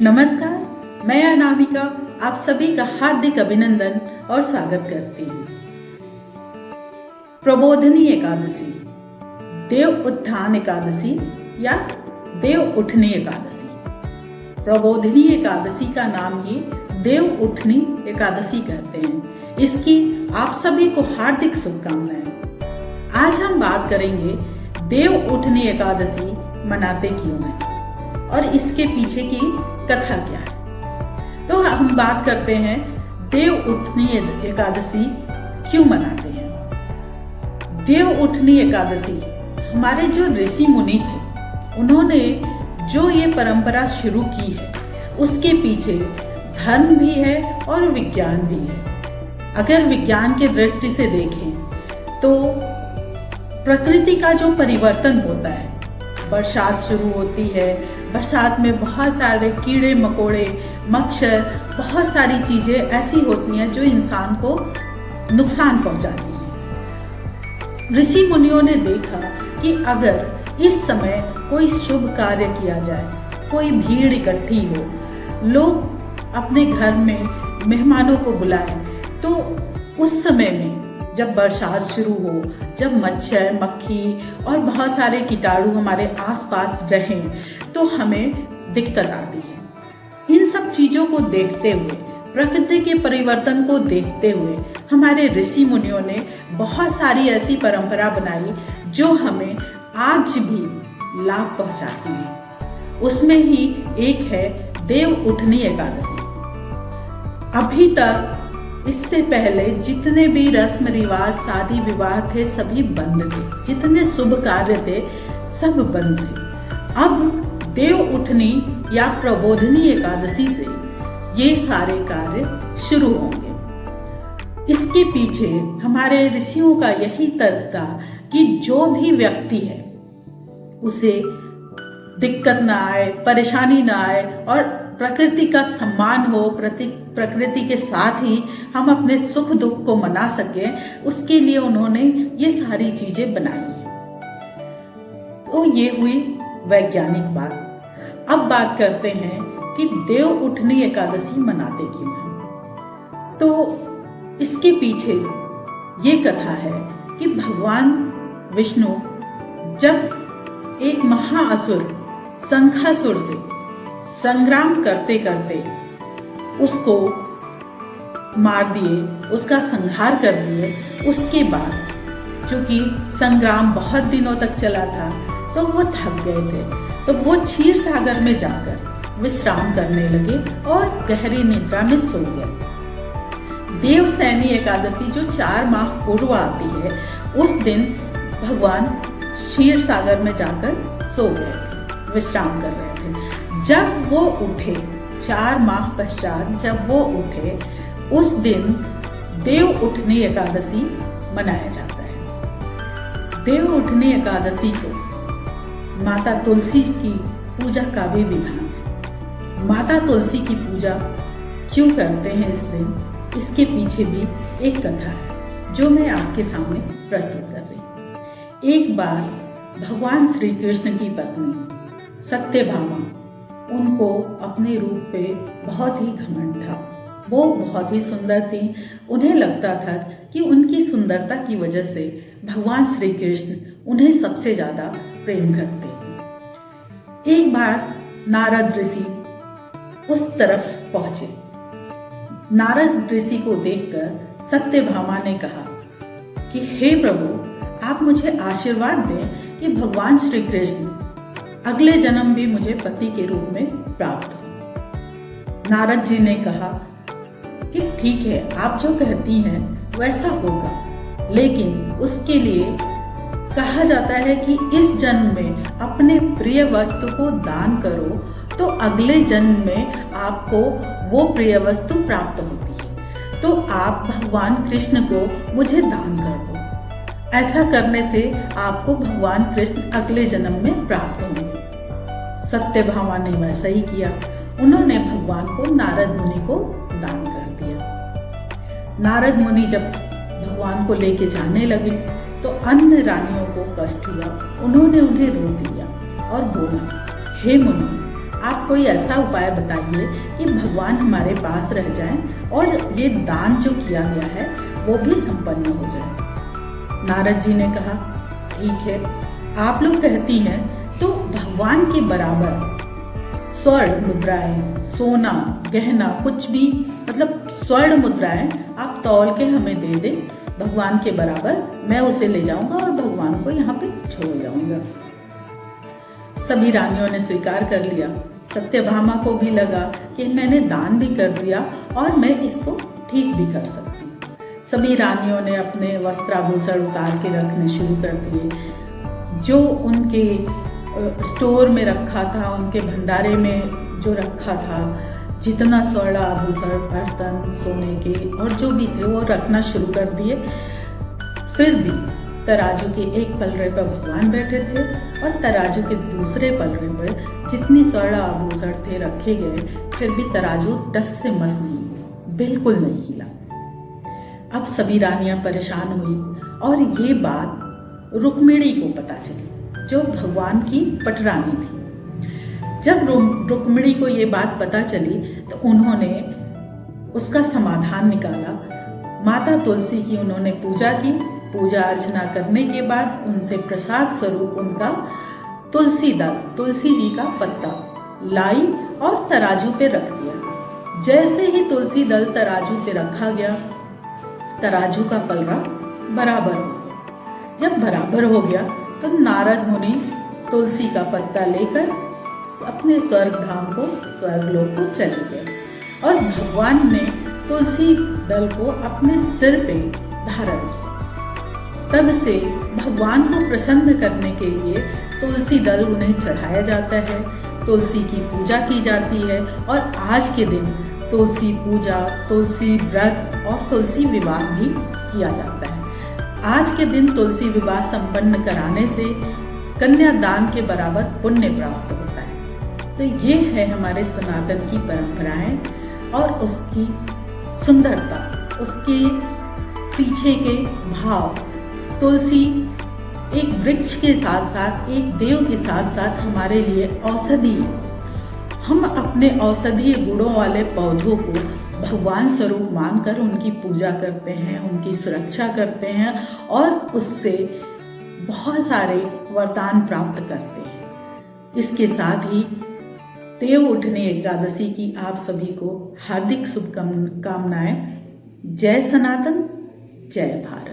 नमस्कार, मैं अनामिका आप सभी का हार्दिक अभिनंदन और स्वागत करती हूँ। प्रबोधिनी एकादशी, देव उत्थान एकादशी या देव उठनी एकादशी। प्रबोधिनी एकादशी का नाम ही देव उठनी एकादशी कहते हैं। इसकी आप सभी को हार्दिक शुभकामनाएं। आज हम बात करेंगे देव उठनी एकादशी मनाते क्यों हैं और इसके पीछे की कथा क्या है। तो हम बात करते हैं देव उठनी एकादशी क्यों मनाते हैं। देव उठनी एकादशी हमारे जो ऋषि मुनि थे उन्होंने जो ये परंपरा शुरू की है उसके पीछे धर्म भी है और विज्ञान भी है। अगर विज्ञान के दृष्टि से देखें तो प्रकृति का जो परिवर्तन होता है, बरसात शुरू होती है, बरसात में बहुत सारे कीड़े मकोड़े, मच्छर, बहुत सारी चीज़ें ऐसी होती हैं जो इंसान को नुकसान पहुंचाती हैं। ऋषि मुनियों ने देखा कि अगर इस समय कोई शुभ कार्य किया जाए, कोई भीड़ इकट्ठी हो, लोग अपने घर में मेहमानों को बुलाएं, तो उस समय में जब बरसात शुरू हो, जब मच्छर मक्खी और बहुत सारे कीटाणु हमारे आसपास रहें तो हमें दिक्कत आती है। इन सब चीज़ों को देखते हुए, प्रकृति के परिवर्तन को देखते हुए हमारे ऋषि मुनियों ने बहुत सारी ऐसी परंपरा बनाई जो हमें आज भी लाभ पहुंचाती है। उसमें ही एक है देव उठनी एकादशी। अभी तक इससे पहले जितने भी रस्म रिवाज, शादी विवाह थे सभी बंद थे, जितने शुभ कार्य थे सब बंद थे। अब देव उठनी या प्रबोधिनी एकादशी से ये सारे कार्य शुरू होंगे। इसके पीछे हमारे ऋषियों का यही तर्क था कि जो भी व्यक्ति है उसे दिक्कत ना आए, परेशानी ना आए और प्रकृति का सम्मान हो, प्रकृति के साथ ही हम अपने सुख दुख को मना सकें, उसके लिए उन्होंने ये सारी चीजें बनाई हैं। तो ये हुई वैज्ञानिक बात। अब बात करते हैं कि देव उठनी एकादशी मनाते क्यों हैं। तो इसके पीछे ये कथा है कि भगवान विष्णु जब एक महाअसुर शंखासुर से संग्राम करते करते उसको मार दिए, उसका संहार कर दिए। उसके बाद चूंकि संग्राम बहुत दिनों तक चला था तो वो थक गए थे, तो वो क्षीर सागर में जाकर विश्राम करने लगे और गहरी निद्रा में सो गए। देवसैनी एकादशी जो 4 माह पूर्व आती है, उस दिन भगवान क्षीर सागर में जाकर सो गए थे, विश्राम कर रहे थे। जब वो उठे 4 माह पश्चात जब वो उठे, उस दिन देव उठनी एकादशी मनाया जाता है। देव उठनी एकादशी को माता तुलसी की पूजा का भी विधान है। माता तुलसी की पूजा क्यों करते हैं इस दिन, इसके पीछे भी एक कथा है जो मैं आपके सामने प्रस्तुत कर रही हूँ। एक बार भगवान श्री कृष्ण की पत्नी सत्यभामा, उनको अपने रूप पे बहुत ही घमंड था। वो बहुत ही सुंदर थी। उन्हें लगता था कि उनकी सुंदरता की वजह से भगवान श्री कृष्ण उन्हें सबसे ज़्यादा प्रेम करते हैं। एक बार नारद ऋषि उस तरफ पहुँचे। नारद ऋषि को देखकर सत्यभामा ने कहा कि हे प्रभु, आप मुझे आशीर्वाद दें कि भगवान श्री कृष्ण अगले जन्म भी मुझे पति के रूप में प्राप्त हो। नारद जी ने कहा कि ठीक है, आप जो कहती हैं वैसा होगा, लेकिन उसके लिए कहा जाता है कि इस जन्म में अपने प्रिय वस्तु को दान करो तो अगले जन्म में आपको वो प्रिय वस्तु प्राप्त होती है। तो आप भगवान कृष्ण को मुझे दान कर दो। ऐसा करने से आपको भगवान कृष्ण अगले जन्म में प्राप्त होंगे। सत्यभामा ने वैसा ही किया। उन्होंने भगवान को नारद मुनि को दान कर दिया। नारद मुनि जब भगवान को लेके जाने लगे तो अन्य रानियों को कष्ट हुआ। उन्होंने उन्हें रोक लिया और बोला, हे मुनि, आप कोई ऐसा उपाय बताइए कि भगवान हमारे पास रह जाएं और ये दान जो किया गया है वो भी संपन्न हो जाए। नारद जी ने कहा, ठीक है, आप लोग कहती हैं तो भगवान के बराबर स्वर्ण मुद्राएं, सोना, गहना, कुछ भी, मतलब स्वर्ण मुद्राएं आप तौल के हमें दे दे भगवान के बराबर, मैं उसे ले जाऊंगा और भगवान को यहाँ पे छोड़ जाऊंगा। सभी रानियों ने स्वीकार कर लिया। सत्यभामा को भी लगा कि मैंने दान भी कर दिया और मैं इसको ठीक भी कर सकती हूँ। सभी रानियों ने अपने वस्त्राभूषण उतार के रखने शुरू कर दिए। जो उनके स्टोर में रखा था, उनके भंडारे में जो रखा था, जितना स्वर्ण आभूषण, बर्तन सोने के और जो भी थे वो रखना शुरू कर दिए। फिर भी तराजू के एक पलड़े पर भगवान बैठे थे और तराजू के दूसरे पलड़े पर जितनी स्वर्ण आभूषण थे रखे गए, फिर भी तराजू टस से मस नहीं, बिल्कुल नहीं हिला। अब सभी रानियां परेशान हुई और ये बात रुक्मिणी को पता चली, जो भगवान की पटरानी थी। जब रुक्मिणी को ये बात पता चली तो उन्होंने उसका समाधान निकाला। माता तुलसी की उन्होंने पूजा की। पूजा अर्चना करने के बाद उनसे प्रसाद स्वरूप उनका तुलसी दल, तुलसी जी का पत्ता लाई और तराजू पे रख दिया। जैसे ही तुलसी दल तराजू पे रखा गया, तराजू का पलड़ा बराबर हो गया। जब बराबर हो गया तो नारद मुनि तुलसी का पत्ता लेकर अपने स्वर्ग धाम को, स्वर्गलोक को चले गए और भगवान ने तुलसी दल को अपने सिर पे धारण किया। तब से भगवान को प्रसन्न करने के लिए तुलसी दल उन्हें चढ़ाया जाता है, तुलसी की पूजा की जाती है और आज के दिन तुलसी पूजा, तुलसी व्रत और तुलसी विवाह भी किया जाता है। आज के दिन तुलसी विवाह संपन्न कराने से कन्यादान के बराबर पुण्य प्राप्त होता है। तो ये है हमारे सनातन की परंपराएं और उसकी सुंदरता, उसके पीछे के भाव। तुलसी एक वृक्ष के साथ साथ, एक देव के साथ साथ हमारे लिए औषधि है। हम अपने औषधीय गुणों वाले पौधों को भगवान स्वरूप मानकर उनकी पूजा करते हैं, उनकी सुरक्षा करते हैं और उससे बहुत सारे वरदान प्राप्त करते हैं। इसके साथ ही देव उठनी एकादशी की आप सभी को हार्दिक शुभकामनाएं। जय सनातन, जय भारत।